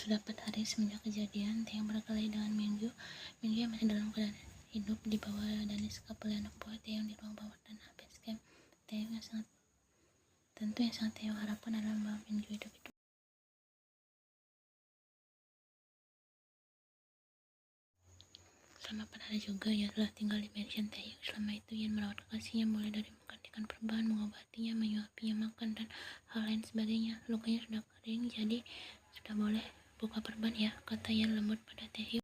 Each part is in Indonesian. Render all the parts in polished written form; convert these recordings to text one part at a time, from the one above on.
Sudah 4 hari semenjak kejadian, Taeyong berkelahi dengan Mingyu. Mingyu yang masih dalam keadaan hidup dibawa Danis kapal anak buah Taeyong di ruang bawah tanah base camp. Taeyong yang sangat Taeyong harapkan adalah bahwa Mingyu hidup. Selama 4 hari juga ia telah tinggal di mansion Taeyong. Selama itu Yan merawat kekasihnya mulai dari menggantikan perban, mengobatinya, menyuapinya makan, dan hal lain sebagainya. Lukanya sudah kering, jadi sudah boleh buka perban ya, kata Yan lembut pada Taeyong.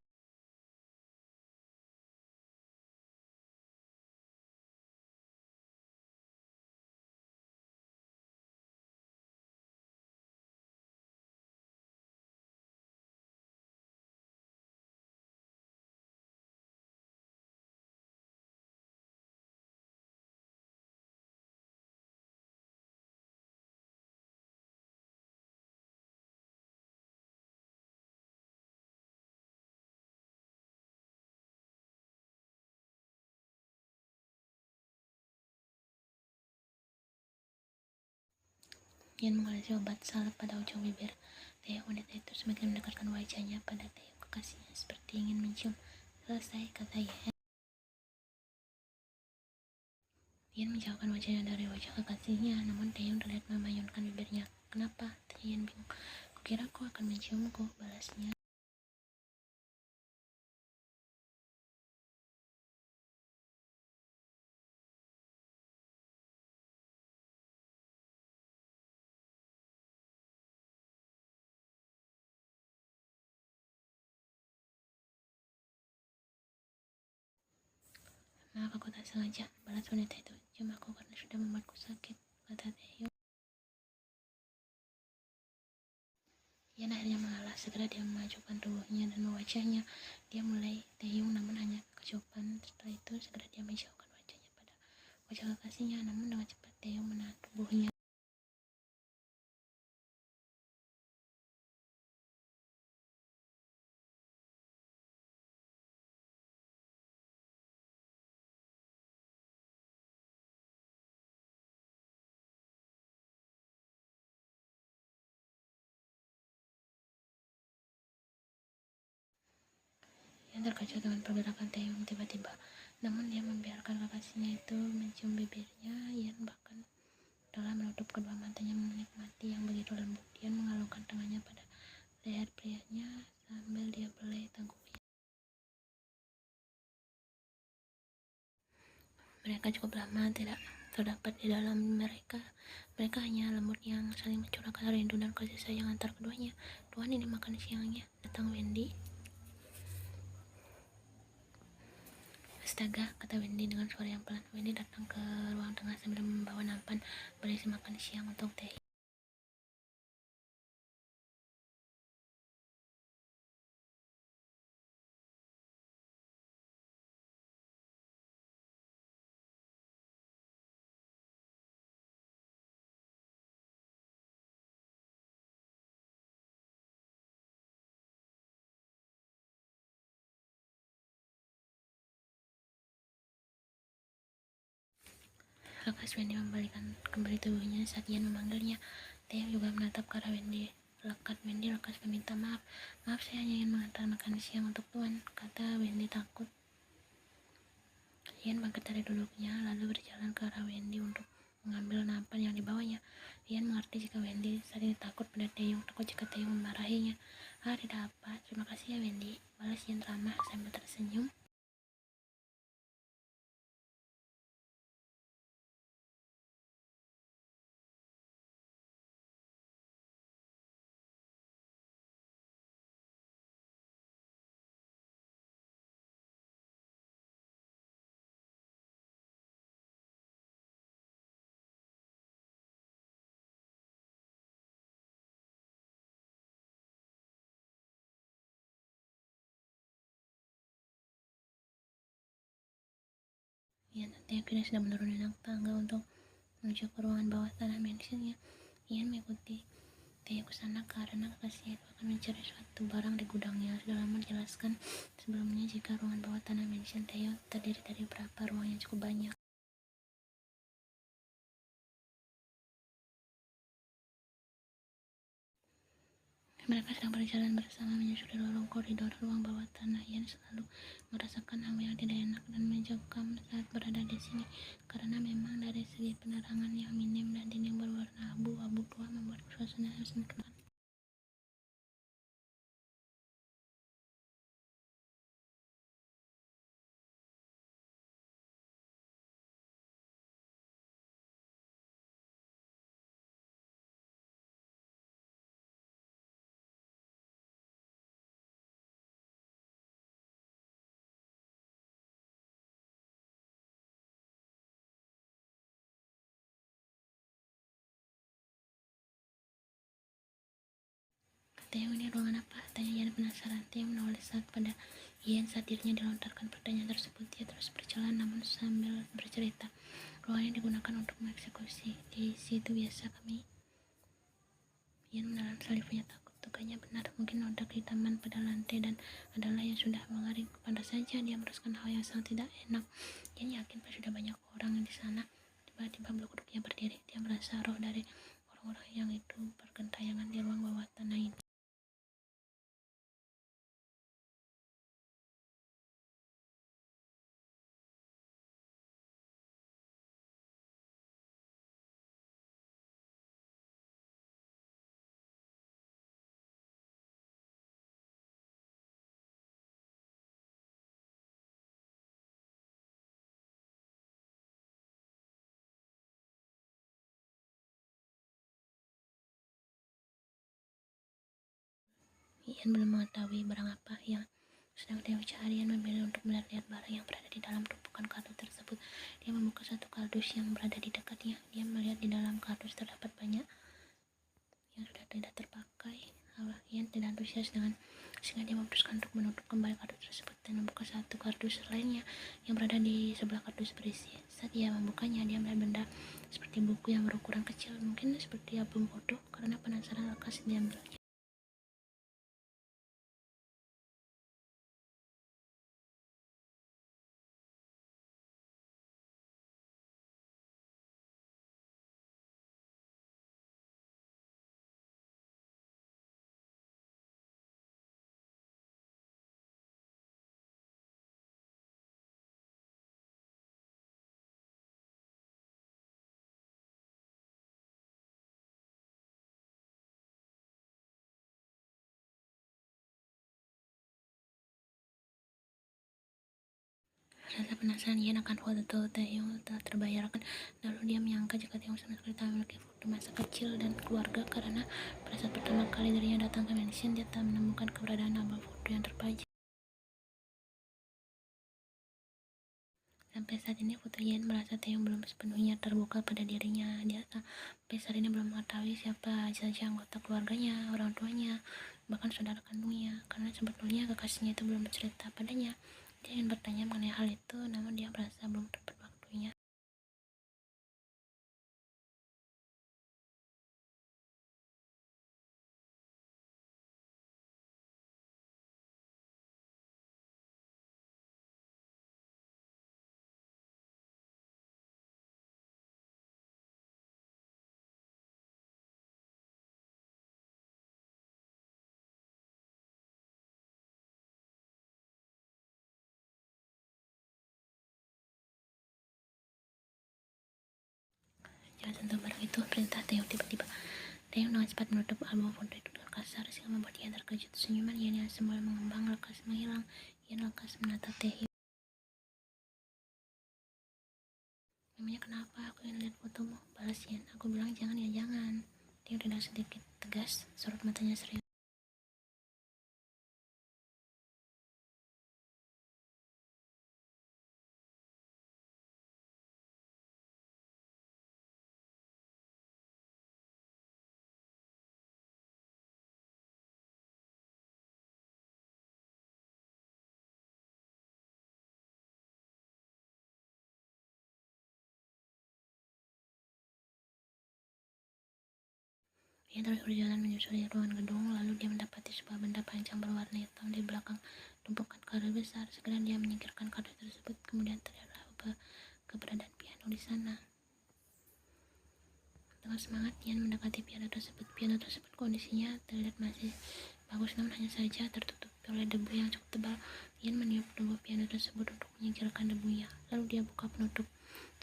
Yan mengolesi obat salep pada ujung bibir Taeyong. Wanita itu semakin mendekatkan wajahnya pada Taeyong kekasihnya seperti ingin mencium. Selesai, kata Yan. Yan menjauhkan wajahnya dari wajah kekasihnya, namun Taeyong terlihat memayunkan bibirnya. Kenapa? Tanya Yan bingung. Kukira kau akan menciumku, balasnya. Maaf, aku tak sengaja, balas wanita itu. Cium aku karena sudah membuatku sakit, kata Taeyong. Yan akhirnya mengalah. Segera dia memajukan tubuhnya dan wajahnya. Dia mulai Taeyong namun hanya kecupan. Setelah itu segera dia menjauhkan wajahnya pada wajah kekasihnya, namun dengan cepat Taeyong menahan tubuhnya. Yan terkejut dengan pergerakan Taeyong tiba-tiba, namun dia membiarkan kekasihnya itu mencium bibirnya. Yan bahkan telah menutup kedua matanya menikmati yang begitu lembut. Yan mengalungkan tangannya pada leher prianya sambil dia belai tengkuknya. Mereka cukup lama tidak terdapat di dalam mereka. Mereka hanya lembut yang saling mencurahkan rindu dan kasih sayang antar keduanya. Tuan, ini makan siangnya, datang Wendy. Astaga, kata Wendy dengan suara yang pelan. Wendy datang ke ruang tengah sambil membawa nampan berisi makan siang untuk Taeyong. Lekas Wendy membalikan kembali tubuhnya saat Yan memanggilnya. Taeyong juga menatap ke arah Wendy. Wendy lekas meminta maaf. Maaf, saya hanya ingin mengantar makan siang untuk Tuan, kata Wendy takut. Yan bangkit dari duduknya lalu berjalan ke arah Wendy untuk mengambil nampan yang dibawanya. Yan mengerti jika Wendy saat ini takut pada Taeyong, takut jika Taeyong memarahinya. Tidak apa, terima kasih ya Wendy, balas Yan ramah sambil tersenyum. Yan akhirnya sudah menuruni tangga untuk menuju ke ruangan bawah tanah mansionnya. Yan mengikuti Taeyong ke sana karena kekasihnya itu akan mencari suatu barang di gudangnya. Sudah lama dijelaskan sebelumnya jika ruangan bawah tanah mansion Taeyong terdiri dari beberapa ruang yang cukup banyak. Mereka sedang berjalan bersama menyusuri lorong koridor ruang bawah tanah. Ian selalu merasakan hawa yang tidak enak dan mencekam saat berada di sini, karena memang dari segi penerangan yang minim dan dinding berwarna abu-abu tua membuat suasana semakin gelap. Theo, ini ruangan apa? Tanya Ian penasaran. Theo menoleh saat pada Ian saat dirinya dilontarkan pertanyaan tersebut. Dia terus berjalan namun sambil bercerita. Ruangan yang digunakan untuk mengeksekusi. Di situ biasa kami. Ian menelan salivanya takut. Dugaannya benar. Mungkin noda kehitaman pada lantai dan adalah yang sudah mengering. Pantas saja dia merasakan hal yang sangat tidak enak. Ian yakin pasti sudah banyak orang di sana. Tiba-tiba beluk-beluknya berdiri. Dia merasa roh dari orang-orang yang itu bergentayangan di ruang bawah tanah ini. Ian belum mengetahui barang apa yang sedang dia cari. Ian memilih untuk melihat barang yang berada di dalam tumpukan kardus tersebut. Dia membuka satu kardus yang berada di dekatnya. Dia melihat di dalam kardus terdapat banyak yang sudah tidak terpakai. Ian tidak antusias sehingga dia memutuskan untuk menutup kembali kardus tersebut dan membuka satu kardus lainnya yang berada di sebelah kardus berisi. Saat ia membukanya, dia melihat benda seperti buku yang berukuran kecil, mungkin seperti album foto. Karena penasaran, lekas diambilnya. Rasa penasaran Ian akan foto Taeyong telah terbayarkan. Lalu dia menyangka jika Taeyong sama sekali tak memiliki foto masa kecil dan keluarga, karena pada saat pertama kali dirinya datang ke mansion, dia tak menemukan keberadaan album foto yang terpajang. Sampai saat ini foto Ian merasa Taeyong belum sepenuhnya terbuka pada dirinya. Dia sampai saat ini belum mengetahui siapa saja anggota keluarganya, orang tuanya, bahkan saudara kandungnya, karena sebetulnya kekasihnya itu belum bercerita padanya. Dia ingin bertanya mengenai hal itu, namun dia merasa belum tepat waktunya. Jangan sentuh barang itu, perintah Taeyong tiba-tiba. Taeyong dengan cepat menutup album foto itu dengan kasar sehingga membuat Ian terkejut. Senyuman Ian yang semula mengembang lekas menghilang. Ian lekas menatap Taeyong. Memangnya kenapa? Aku ingin lihat fotomu, balas Ian. Aku bilang jangan ya jangan. Taeyong tidak sedikit tegas, sorot matanya serius. Ia terus berjalan menyusuri ruangan gedung, lalu dia mendapati sebuah benda panjang berwarna hitam di belakang tumpukan kardus besar. Segera dia menyingkirkan kardus tersebut, kemudian terlihatlah keberadaan piano di sana. Dengan semangat Ian mendekati piano tersebut. Piano tersebut kondisinya terlihat masih bagus, namun hanya saja tertutupi oleh debu yang cukup tebal. Ian meniup tubuh piano tersebut untuk menyingkirkan debunya. Lalu dia buka penutup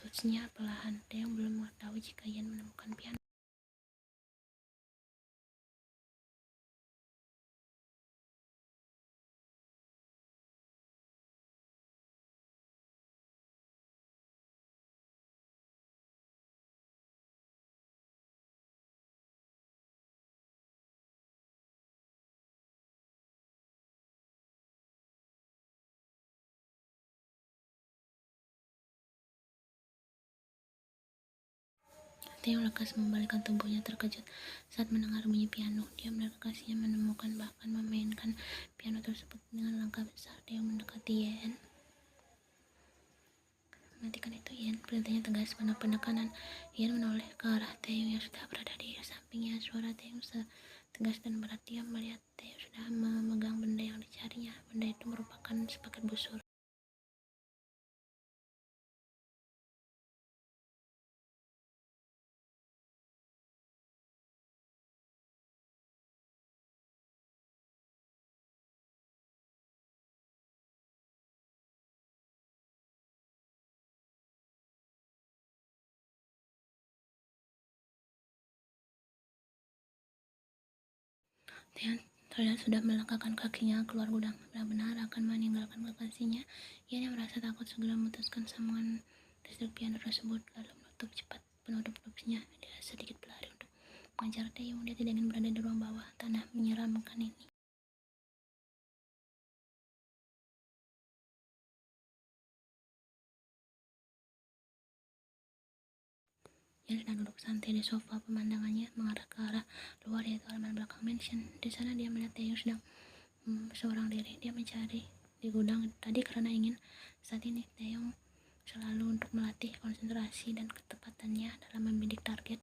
touchnya perlahan. Taeyong belum mengetahui jika Ian menemukan piano. Taeyong lekas membalikkan tubuhnya terkejut saat mendengar bunyi piano. Dia melihat kekasihnya menemukan bahkan memainkan piano tersebut dengan langkah besar. Taeyong mendekati Ian. Matikan itu, Ian. Perintahnya tegas penuh penekanan. Ian menoleh ke arah Taeyong yang sudah berada di sampingnya. Suara Taeyong tegas dan berat. Dia melihat Taeyong sudah memegang benda yang dicarinya. Benda itu merupakan sepaket busur. Taeyong terlihat sudah melangkahkan kakinya keluar gudang. Benar-benar akan meninggalkan kekasihnya. Ian yang merasa takut segera memutuskan sambungan listrik piano tersebut, lalu menutup cepat penutup touchnya. Dia sedikit berlari untuk mengejar Taeyong. Dia tidak ingin berada di ruang bawah tanah menyeramkan ini. Ian sedang duduk santai di sofa. Pemandangannya mengarah ke arah luar, yaitu halaman belakang mansion. Di sana dia melihat Taeyong sedang seorang diri. Dia mencari di gudang tadi karena ingin. Saat ini Taeyong selalu untuk melatih konsentrasi dan ketepatannya dalam membidik target.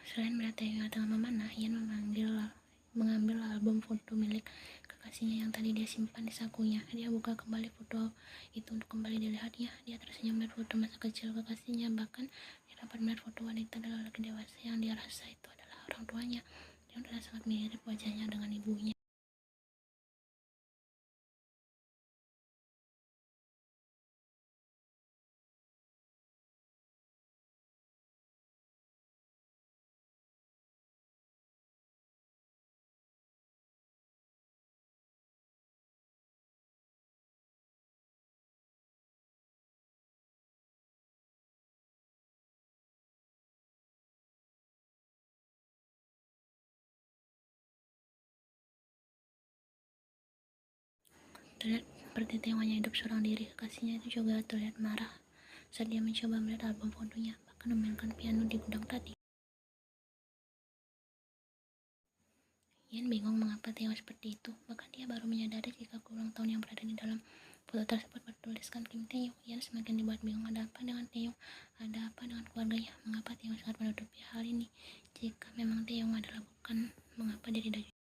Selain melihat Taeyong yang tengah memanah, Ian mengambil album foto milik kekasihnya yang tadi dia simpan di sakunya. Dia buka kembali foto itu untuk kembali dilihatnya. Dia tersenyum melihat foto masa kecil kekasihnya. Bahkan dia dapat melihat foto wanita dan lelaki dewasa yang dia rasa itu adalah orang tuanya. Dia terlihat sangat mirip wajahnya dengan ibunya. Terlihat seperti Taeyong hanya hidup seorang diri. Kekasihnya itu juga terlihat marah saat dia mencoba melihat album fotonya, bahkan memainkan piano di gudang tadi. Ian bingung mengapa Taeyong seperti itu. Bahkan dia baru menyadari jika ulang tahun yang berada di dalam foto tersebut bertuliskan Kim Taeyong. Ian semakin dibuat bingung. Ada apa dengan Taeyong? Ada apa dengan keluarganya? Mengapa Taeyong sangat menutupi hal ini? Jika memang Taeyong adalah bukan, mengapa dia tidak